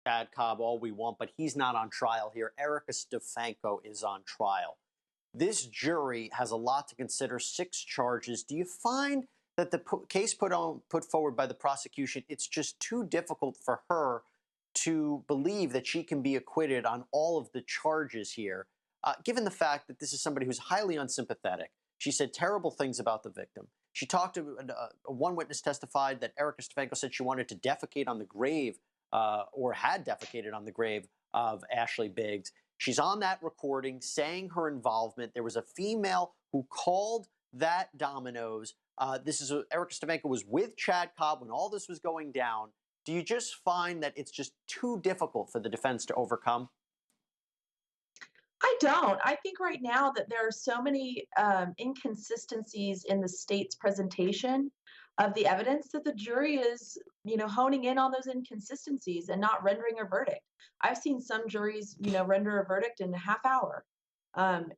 Chad Cobb all we want, but he's not on trial here. Erica Stefanko is on trial. This jury has a lot to consider, 6 charges. Do you find that the case put forward by the prosecution, it's just too difficult for her to believe that she can be acquitted on all of the charges here, given the fact that this is somebody who's highly unsympathetic? She said terrible things about the victim. She talked to one witness testified that Erica Stefanko said she wanted to defecate on the grave or had defecated on the grave of Ashley Biggs. She's on that recording saying her involvement. There was a female who called that Domino's. Erica Stefanko was with Chad Cobb when all this was going down. Do you just find that it's just too difficult for the defense to overcome? I don't. I think right now that there are so many inconsistencies in the state's presentation of the evidence that the jury is, honing in on those inconsistencies and not rendering a verdict. I've seen some juries, render a verdict in a half hour.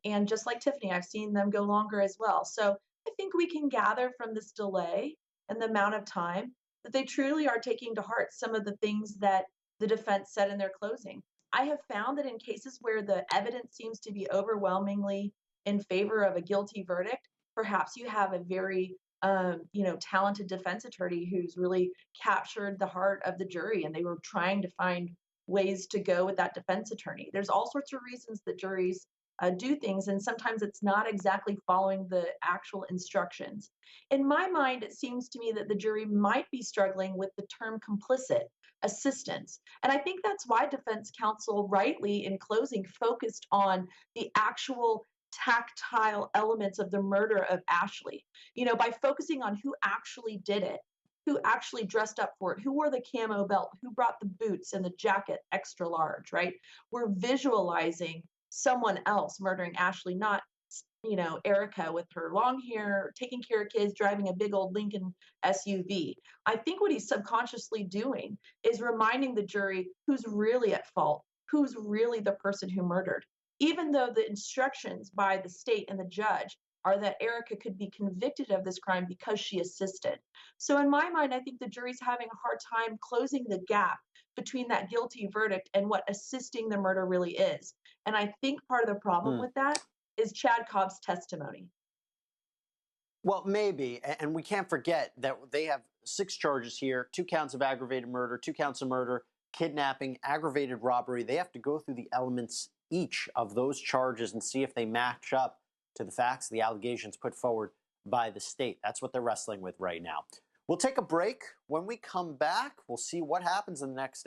And just like Tiffany, I've seen them go longer as well. So I think we can gather from this delay and the amount of time that they truly are taking to heart some of the things that the defense said in their closing. I have found that in cases where the evidence seems to be overwhelmingly in favor of a guilty verdict, perhaps you have a very talented defense attorney who's really captured the heart of the jury and they were trying to find ways to go with that defense attorney. There's all sorts of reasons that juries do things, and sometimes it's not exactly following the actual instructions. In my mind, it seems to me that the jury might be struggling with the term complicit, assistance. And I think that's why defense counsel rightly in closing focused on the actual tactile elements of the murder of Ashley. By focusing on who actually did it, who actually dressed up for it, who wore the camo belt, who brought the boots and the jacket extra large, right? We're visualizing someone else murdering Ashley, not Erica with her long hair, taking care of kids, driving a big old Lincoln SUV. I think what he's subconsciously doing is reminding the jury who's really at fault, who's really the person who murdered, even though the instructions by the state and the judge are that Erica could be convicted of this crime because she assisted. So in my mind, I think the jury's having a hard time closing the gap between that guilty verdict and what assisting the murder really is. And I think part of the problem with that is Chad Cobb's testimony. Well, maybe. And we can't forget that they have 6 charges here, 2 counts of aggravated murder, 2 counts of murder, kidnapping, aggravated robbery. They have to go through the elements, each of those charges, and see if they match up to the facts, the allegations put forward by the state. That's what they're wrestling with right now. We'll take a break. When we come back, we'll see what happens in the next